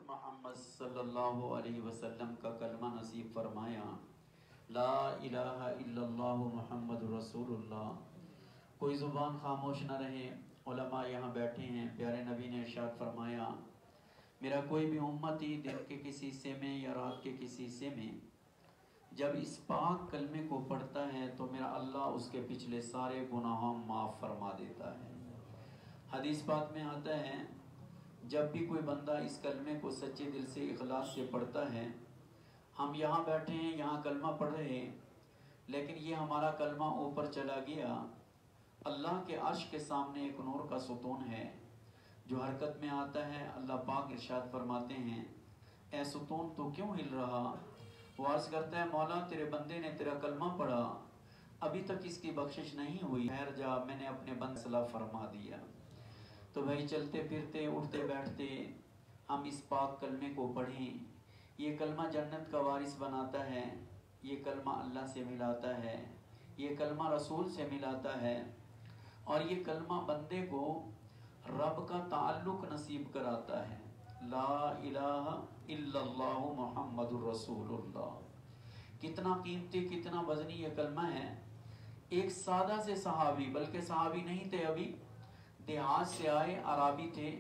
محمد صلی اللہ علیہ وسلم کا کلمہ نصیب فرمایا، لا الہ الا اللہ محمد رسول اللہ۔ کوئی زبان خاموش نہ رہے، علماء یہاں بیٹھے ہیں۔ پیارے نبی نے ارشاد فرمایا، میرا کوئی بھی امتی دن کے کسی حصے میں یا رات کے کسی حصے میں جب اس پاک کلمے کو پڑھتا ہے تو میرا اللہ اس کے پچھلے سارے گناہوں معاف فرما دیتا ہے۔ حدیث پاک میں آتا ہے، جب بھی کوئی بندہ اس کلمے کو سچے دل سے اخلاص سے پڑھتا ہے، ہم یہاں بیٹھے ہیں، یہاں کلمہ پڑھ رہے ہیں، لیکن یہ ہمارا کلمہ اوپر چلا گیا، اللہ کے عرش کے سامنے ایک نور کا ستون ہے جو حرکت میں آتا ہے۔ اللہ پاک ارشاد فرماتے ہیں، اے ستون تو کیوں ہل رہا؟ وہ عرض کرتا ہے، مولا تیرے بندے نے تیرا کلمہ پڑھا، ابھی تک اس کی بخشش نہیں ہوئی، خیر جا میں نے اپنے بندے صلاح فرما دیا۔ تو بھائی چلتے پھرتے اٹھتے بیٹھتے ہم اس پاک کلمے کو پڑھیں۔ یہ کلمہ جنت کا وارث بناتا ہے، یہ کلمہ اللہ سے ملاتا ہے، یہ کلمہ رسول سے ملاتا ہے، اور یہ کلمہ بندے کو رب کا تعلق نصیب کراتا ہے۔ لا الہ الا اللہ محمد الرسول اللہ۔ کتنا قیمتی، کتنا وزنی یہ کلمہ ہے۔ ایک سادہ سے صحابی، بلکہ صحابی نہیں تھے، ابھی دیہات سے آئے، عرابی تھے،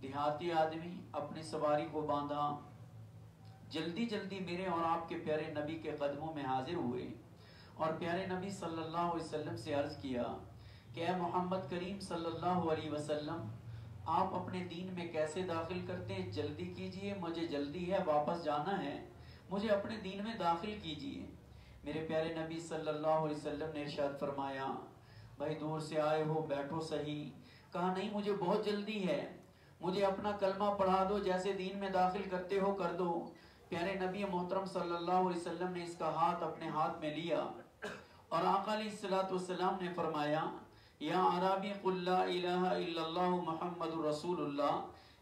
دیہاتی آدمی، اپنی سواری کو باندھا، جلدی جلدی میرے اور آپ کے پیارے نبی کے قدموں میں حاضر ہوئے اور پیارے نبی صلی اللہ علیہ وسلم سے عرض کیا کہ اے محمد کریم صلی اللہ علیہ وسلم، آپ اپنے دین میں کیسے داخل کرتے ہیں؟ جلدی کیجئے، مجھے جلدی ہے، واپس جانا ہے، مجھے اپنے دین میں داخل کیجئے۔ میرے پیارے نبی صلی اللہ علیہ وسلم نے ارشاد فرمایا، بھائی دور سے آئے ہو، بیٹھو صحیح۔ کہا نہیں، مجھے بہت جلدی ہے، مجھے اپنا کلمہ پڑھا دو، جیسے دین میں داخل کرتے ہو کر دو۔ پیارے نبی محترم صلی اللہ علیہ وسلم نے اس کا ہاتھ اپنے ہاتھ میں لیا اور آقا علیہ السلام نے فرمایا، یا عربی قل لا الہ الا اللہ محمد رسول اللہ،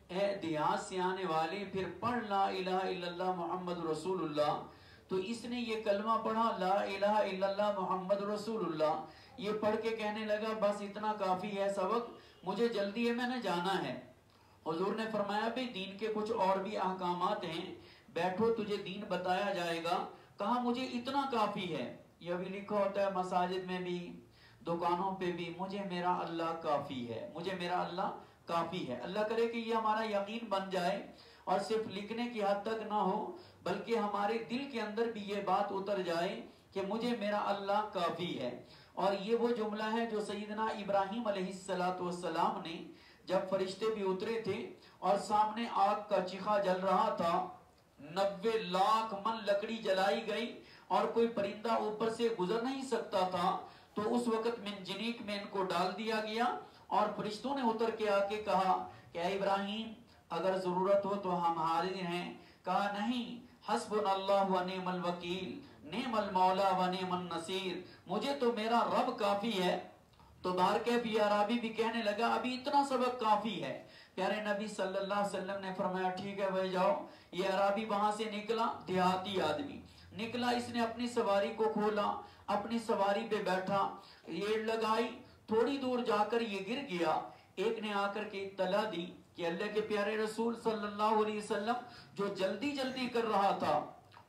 اے دیہات سے آنے والے پھر پڑھ لا الہ الا اللہ محمد رسول اللہ۔ تو اس نے یہ کلمہ پڑھا، لا الہ الا اللہ محمد رسول اللہ، یہ پڑھ کے کہنے لگا بس اتنا کافی ہے سبق، مجھے جلدی ہے، میں نے جانا ہے۔ حضور نے فرمایا بھی دین کے کچھ اور بھی احکامات ہیں، بیٹھو تجھے دین بتایا جائے گا۔ کہا مجھے اتنا کافی ہے۔ یہ بھی لکھا ہوتا ہے مساجد میں بھی، دکانوں پہ بھی، مجھے میرا اللہ کافی ہے، مجھے میرا اللہ کافی ہے۔ اللہ کرے کہ یہ ہمارا یقین بن جائے اور صرف لکھنے کی حد تک نہ ہو، بلکہ ہمارے دل کے اندر بھی یہ بات اتر جائے کہ مجھے میرا اللہ کافی ہے۔ اور یہ وہ جملہ ہے جو سیدنا ابراہیم علیہ السلام نے، جب فرشتے بھی اترے تھے اور سامنے آگ کا چیخا جل رہا تھا، 90 لاکھ من لکڑی جلائی گئی اور کوئی پرندہ اوپر سے گزر نہیں سکتا تھا، تو اس وقت منجنیق میں ان کو ڈال دیا گیا اور فرشتوں نے اتر کے آ کے کہا کہ اے ابراہیم اگر ضرورت ہو تو ہم حاضر ہیں۔ کہا نہیں، حسبنا اللہ و نعم الوکیل، نعم المولا و نعم النصیر، مجھے تو میرا رب کافی ہے۔ تو باہر کے بھی عربی بھی کہنے لگا ابھی اتنا سبق کافی ہے۔ پیارے نبی صلی اللہ علیہ وسلم نے فرمایا ٹھیک ہے بھائی جاؤ۔ یہ عربی وہاں سے نکلا، دیہاتی آدمی نکلا، اس نے اپنی سواری کو کھولا، اپنی سواری پہ بیٹھا، ریڑھ لگائی، تھوڑی دور جا کر یہ گر گیا۔ ایک نے آ کر کے اطلاع دی کہ اللہ کے پیارے رسول صلی اللہ علیہ وسلم جو جلدی جلدی کر رہا تھا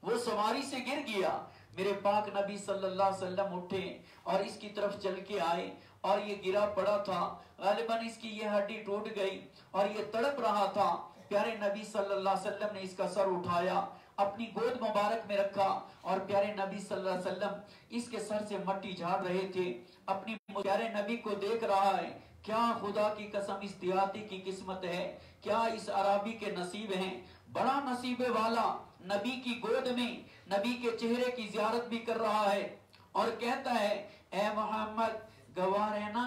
وہ سواری سے گر گیا۔ میرے پاک نبی صلی اللہ علیہ وسلم اٹھے اور اس کی طرف چل کے آئے اور یہ گرا پڑا تھا، غالباً اس کی یہ ہڈی ٹوٹ گئی اور یہ تڑپ رہا تھا۔ پیارے نبی صلی اللہ علیہ وسلم نے اس کا سر اٹھایا، اپنی گود مبارک میں رکھا اور پیارے نبی صلی اللہ علیہ وسلم اس کے سر سے مٹی جھاڑ رہے تھے، اپنی پیارے نبی کو دیکھ رہا ہے۔ کیا خدا کی قسم اس دیہاتی کی قسمت ہے، کیا اس عربی کے نصیب ہیں، بڑا نصیب والا، نبی کی گود میں نبی کے چہرے کی زیارت بھی کر رہا ہے اور کہتا ہے اے محمد گواہ رہنا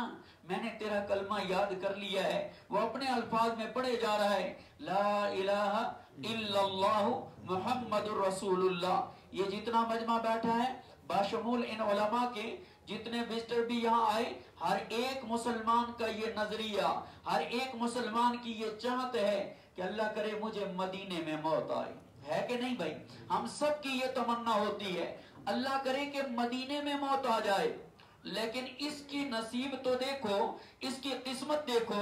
میں نے تیرا کلمہ یاد کر لیا ہے۔ وہ اپنے الفاظ میں پڑھے جا رہا ہے، لا الہ الا اللہ محمد الرسول اللہ۔ یہ جتنا مجمع بیٹھا ہے باشمول ان علماء کے، جتنے وزٹر بھی یہاں آئے، ہر ایک مسلمان کا یہ نظریہ، ہر ایک مسلمان کی یہ چاہت ہے کہ اللہ کرے مجھے مدینے میں موت آئے، ہے کہ نہیں بھائی؟ ہم سب کی یہ تمنا ہوتی ہے اللہ کرے کہ مدینے میں موت آ جائے، لیکن اس کی نصیب تو دیکھو، اس کی قسمت دیکھو،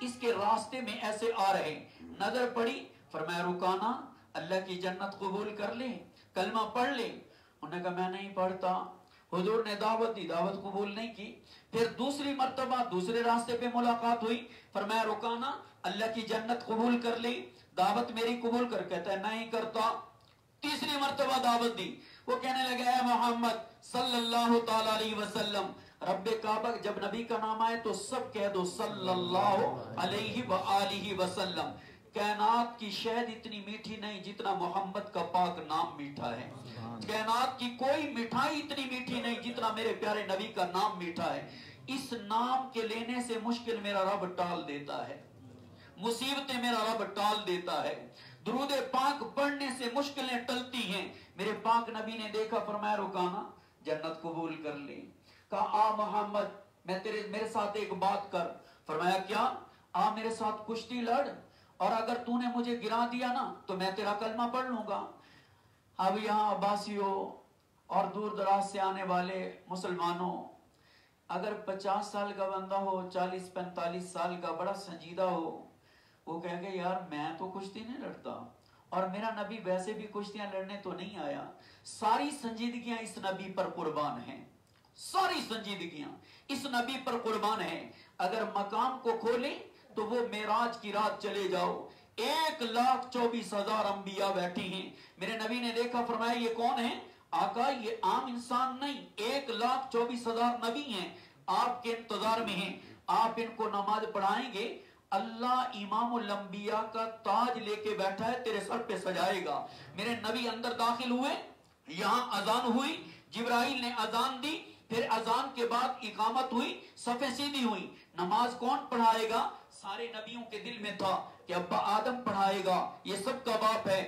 اس کے راستے میں ایسے آ رہے، نظر پڑی، فرمایا رکانا اللہ کی جنت قبول کر لے، کلمہ پڑھ لے۔ انہوں نے کہا میں نہیں پڑھتا۔ حضور نے دعوت دی، دعوت قبول نہیں کی۔ پھر دوسری مرتبہ دوسرے راستے پہ ملاقات ہوئی، فرمایا رکانا اللہ کی جنت قبول کر لی، دعوت میری قبول کر۔ کہتا ہے نہیں کرتا۔ تیسری مرتبہ دعوت دی، وہ کہنے لگا اے محمد صلی اللہ تعالی علیہ وسلم، رب کعبہ، جب نبی کا نام آئے تو سب کہہ دو صلی اللہ علیہ وآلہ وسلم۔ کائنات کی شہد اتنی میٹھی نہیں جتنا محمد کا پاک نام میٹھا ہے، کائنات کی کوئی مٹھائی اتنی میٹھی نہیں جتنا میرے پیارے نبی کا نام میٹھا ہے۔ اس نام کے لینے سے مشکل میرا رب ٹال دیتا ہے، مصیبتیں میرا رب ٹال دیتا ہے، درود پاک پڑھنے سے مشکلیں ٹلتی ہیں۔ میرے پاک نبی نے دیکھا، فرمایا رکانا جنت قبول کر لی۔ کہا آ محمد میرے ساتھ ایک بات کر۔ فرمایا کیا؟ آ میرے ساتھ کشتی لڑ، اور اگر تو نے مجھے گرا دیا نا تو میں تیرا کلمہ پڑھ لوں گا۔ اب یہاں عباسیوں اور دور دراز سے آنے والے مسلمانوں، اگر 50 سال کا بندہ ہو، 40-45 سال کا بڑا سنجیدہ ہو، وہ کہے گا یار میں تو کشتی نہیں لڑتا، اور میرا نبی ویسے بھی کشتیاں لڑنے تو نہیں آیا۔ ساری سنجیدگیاں اس نبی پر قربان ہیں، ساری سنجیدگیاں اس نبی پر قربان ہیں۔ اگر مقام کو کھولیں تو وہ معراج کی رات چلے جاؤ، 1,24,000 انبیاء بیٹھی ہیں۔ میرے نبی نے دیکھا، فرمایا یہ کون ہے؟ آقا یہ عام انسان نہیں، 1,24,000 نبی ہیں، آپ کے انتظار میں ہیں، آپ ان کو نماز پڑھائیں گے، اللہ امام الانبیاء کا تاج لے کے بیٹھا ہے، تیرے سر پہ سجائے گا۔ میرے نبی اندر داخل ہوئے، یہاں اذان ہوئی، جبرائیل نے اذان دی، پھر اذان کے بعد اقامت ہوئی، صفیں سیدھی ہوئی۔ نماز کون پڑھائے گا؟ سارے نبیوں کے دل میں تھا کہ ابا آدم پڑھائے گا، یہ سب کا باپ ہے۔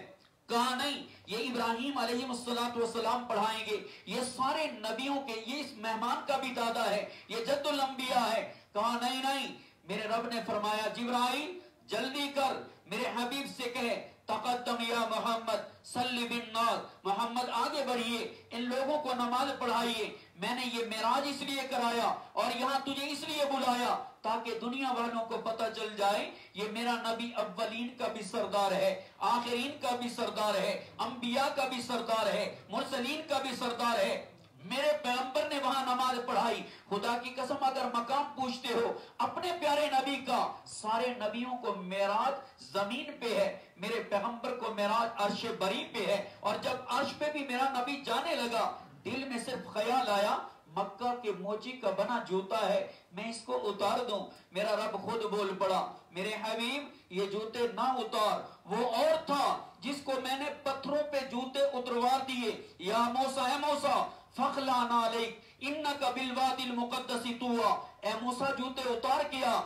کہا نہیں، یہ ابراہیم علیہ السلام پڑھائیں گے، یہ سارے نبیوں کے، یہ اس مہمان کا بھی دادا ہے، یہ جد الانبیاء ہے۔ کہا نہیں نہیں، میرے رب نے فرمایا جبرائیل جلدی کر، میرے حبیب سے کہے تقدم یا محمد صلی بالناس، محمد آگے بڑھیے، ان لوگوں کو نماز پڑھائیے۔ میں نے یہ معراج اس لیے کرایا اور یہاں تجھے اس لیے بلایا تاکہ دنیا والوں کو پتہ چل جائے یہ میرا نبی اولین کا بھی سردار ہے، آخرین کا بھی سردار ہے، انبیاء کا بھی سردار ہے، مرسلین کا بھی سردار ہے۔ میرے پیغمبر نے وہاں نماز پڑھائی۔ خدا کی قسم اگر مقام پوچھتے ہو اپنے پیارے نبی کا، سارے نبیوں کو معراج زمین پہ ہے، میرے پیغمبر کو معراج عرش بری پہ ہے۔ اور جب عرش پہ بھی میرا نبی جانے لگا، دل میں صرف خیال آیا مکہ کے موچی کا بنا جوتا ہے، میں اس کو اتار دوں۔ میرا رب خود بول پڑا، میرے حبیب یہ جوتے نہ اتار، وہ اور تھا جس کو میں نے پتھروں پہ جوتے اتروا دیے۔ یا موسیٰ، اے موسیٰ فخلا نعلیک انکا بالوادی المقدس طویٰ، اے موسیٰ جوتے اتار کیا،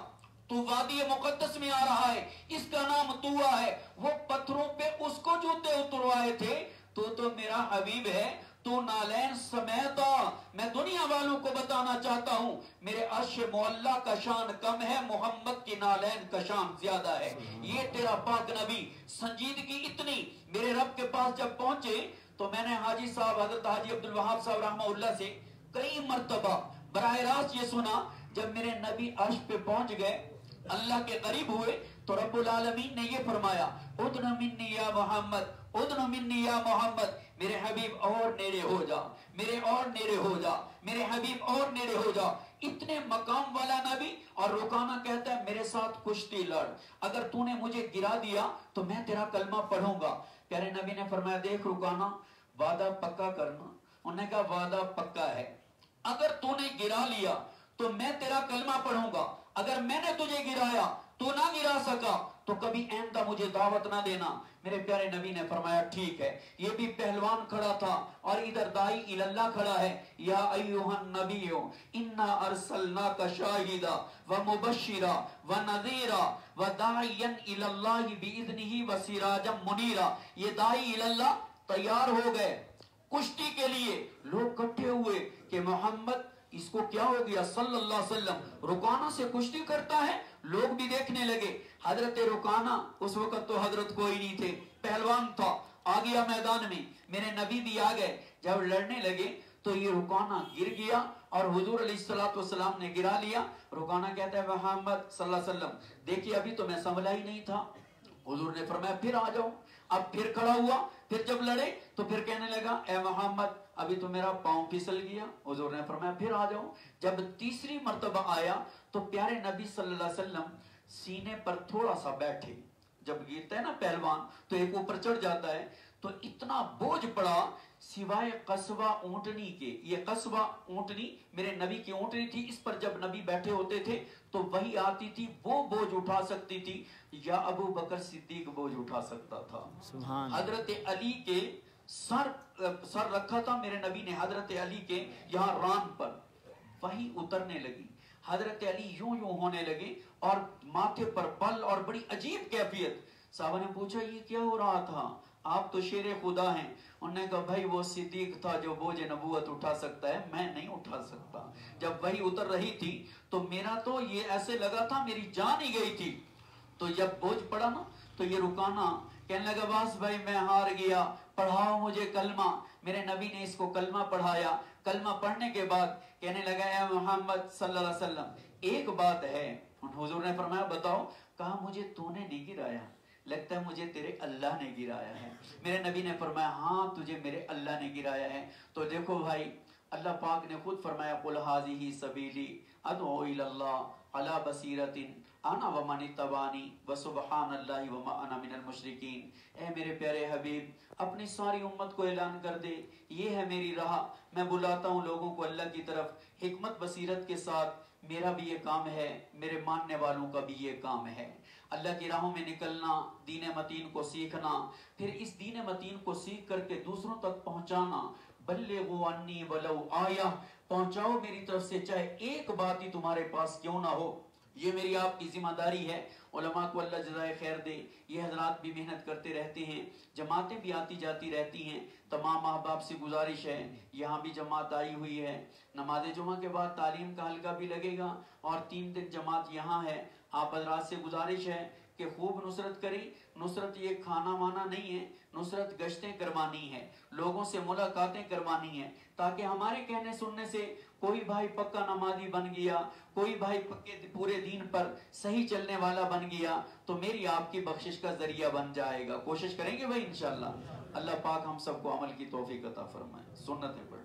تو وادی مقدس میں آ رہا ہے، اس کا نام طویٰ ہے۔ وہ پتھروں پہ اس کو جوتے اتروائے تھے، تو میرا حبیب ہے، تو نالین سمیتا۔ میں دنیا والوں کو بتانا چاہتا ہوں میرے عرش معلیٰ کا شان کم ہے، محمد کی نالین کا شان زیادہ ہے۔ یہ تیرا پاک نبی، سنجیدگی اتنی۔ میرے رب کے پاس جب پہنچے تو میں نے حاجی صاحب حضرت حاجی عبدالوہاب صاحب رحمہ اللہ سے کئی مرتبہ براہ راست یہ سنا، جب میرے نبی عرش پہ پہنچ گئے، اللہ کے قریب ہوئے، تو رب العالمین نے یہ فرمایا ادن منی یا محمد، ادن منی یا محمد، میرے حبیب اور نیڑے ہو جا، میرے اور نیڑے ہو جا، میرے حبیب اور نیڑے ہو جا۔ اتنے مقام والا نبی، اور رکانا کہتا ہے میرے ساتھ کشتی لڑ، اگر تو نے مجھے گرا دیا تو میں تیرا کلمہ پڑھوں گا۔ پیارے نبی نے فرمایا دیکھ رکانا، وعدہ پکا کرنا۔ انہوں نے کہا وعدہ پکا ہے، اگر تو نے گرا لیا تو میں تیرا کلمہ پڑھوں گا، اگر میں نے تجھے گرایا تو نہ گرا سکا تو کبھی آئندہ مجھے دعوت نہ دینا۔ میرے پیارے نبی نے فرمایا ٹھیک ہے۔ یہ بھی پہلوان کھڑا تھا اور ادھر دائی اللہ کھڑا ہے۔ یا ایھا النبی انا ارسلناک شاہدا ومبشرا ونذیرا وداعیا الی اللہ باذنہ وسراجا منیرا۔ یہ دائی اللہ تیار ہو گئے کشتی کے لیے، لوگ کٹھے ہوئے کہ محمد اس کو کیا ہو گیا صلی اللہ علیہ وسلم، رکانہ سے کشتی کرتا ہے۔ لوگ بھی دیکھنے لگے، حضرت رکانہ اس وقت تو حضرت کوئی نہیں تھے، پہلوان تھا، آ گیا میدان میں، میرے نبی بھی آ گئے۔ جب لڑنے لگے تو یہ رکانہ گر گیا اور حضور علیہ السلام نے گرا لیا. رکانہ کہتا ہے محمد صلی اللہ علیہ وسلم دیکھیے ابھی تو میں سنبھلا ہی نہیں تھا. حضور نے فرمایا پھر آ جاؤ. اب پھر کھڑا ہوا, پھر جب لڑے تو پھر کہنے لگا اے محمد ابھی تو میرا پاؤں پھسل گیا. حضور نے فرمایا پھر آ جاؤ. جب تیسری مرتبہ آیا تو پیارے نبی صلی اللہ علیہ وسلم سینے پر تھوڑا سا بیٹھے. جب گرتا ہے نا پہلوان تو ایک اوپر چڑھ جاتا ہے, تو اتنا بوجھ پڑا سوائے قصبہ اونٹنی کے. یہ قصبہ اونٹنی میرے نبی کی اونٹنی تھی, اس پر جب نبی بیٹھے ہوتے تھے تو وہی آتی تھی, وہ بوجھ اٹھا سکتی تھی, یا ابو بکر صدیق بوجھ اٹھا سکتا تھا. حضرت علی کے سر رکھا تھا میرے نبی نے حضرت علی کے یہاں ران پر, وہی اترنے لگی. حضرت علی یوں یوں ہونے لگے اور ماتھے پر بل اور بڑی عجیب کیفیت. صحابہ نے پوچھا یہ کیا ہو رہا تھا, آپ تو شیر خدا ہیں. انہوں نے کہا بھائی وہ صدیق تھا جو بوجھ نبوت اٹھا سکتا ہے, میں نہیں اٹھا سکتا. جب وہی اتر رہی تھی تو میرا تو یہ ایسے لگا تھا میری جان ہی گئی تھی. تو جب بوجھ پڑا نا تو یہ رکانا کہنے لگا بس بھائی میں ہار گیا, پڑھاؤ مجھے کلمہ. میرے نبی نے اس کو کلمہ پڑھایا. کلمہ پڑھنے کے بعد کہنے لگا اے محمد صلی اللہ علیہ وسلم ایک بات ہے. حضور نے فرمایا بتاؤ. کہا مجھے تو نے نہیں گرایا, لگتا ہے مجھے تیرے اللہ نے گرایا ہے. میرے نبی نے فرمایا ہاں تجھے میرے اللہ نے گرایا ہے. تو دیکھو بھائی اللہ پاک نے خود فرمایا قل ھذہ سبیلی ادعو الی اللہ علی بصیرۃ انا ومن اتبعنی وسبحان اللہ وما انا من المشرکین. اے میرے پیارے حبیب اپنی ساری امت کو اعلان کر دے یہ ہے میری راہ, میں بلاتا ہوں لوگوں کو اللہ کی طرف حکمت بصیرت کے ساتھ. میرا بھی یہ کام ہے, میرے ماننے والوں کا بھی یہ کام ہے. اللہ کی راہوں میں نکلنا, دین متین کو سیکھنا, پھر اس دین متین کو سیکھ کر کے دوسروں تک پہنچانا. بلغوا عنی ولو آیہ, پہنچاؤ میری طرف سے چاہے ایک بات ہی تمہارے پاس کیوں نہ ہو. یہ میری آپ کی ذمہ داری ہے. علماء کو اللہ جزائے خیر دے, یہ حضرات بھی محنت کرتے رہتے ہیں, جماعتیں بھی آتی جاتی رہتی ہیں. تمام احباب سے گزارش ہے, یہاں بھی جماعت آئی ہوئی ہے, نماز جمعہ کے بعد تعلیم کا حلقہ بھی لگے گا اور 3 دن جماعت یہاں ہے. آپ حضرات سے گزارش ہے کہ خوب نصرت کریں. نصرت یہ کھانا وانا نہیں ہے, نصرت گشتیں کروانی ہے, لوگوں سے ملاقاتیں کروانی ہے, تاکہ ہمارے کہنے سننے سے کوئی بھائی پکا نمازی بن گیا, کوئی بھائی پورے دین پر صحیح چلنے والا بن گیا تو میری آپ کی بخشش کا ذریعہ بن جائے گا. کوشش کریں گے بھائی انشاءاللہ. اللہ پاک ہم سب کو عمل کی توفیق عطا فرمائے. سنتیں پڑھیں.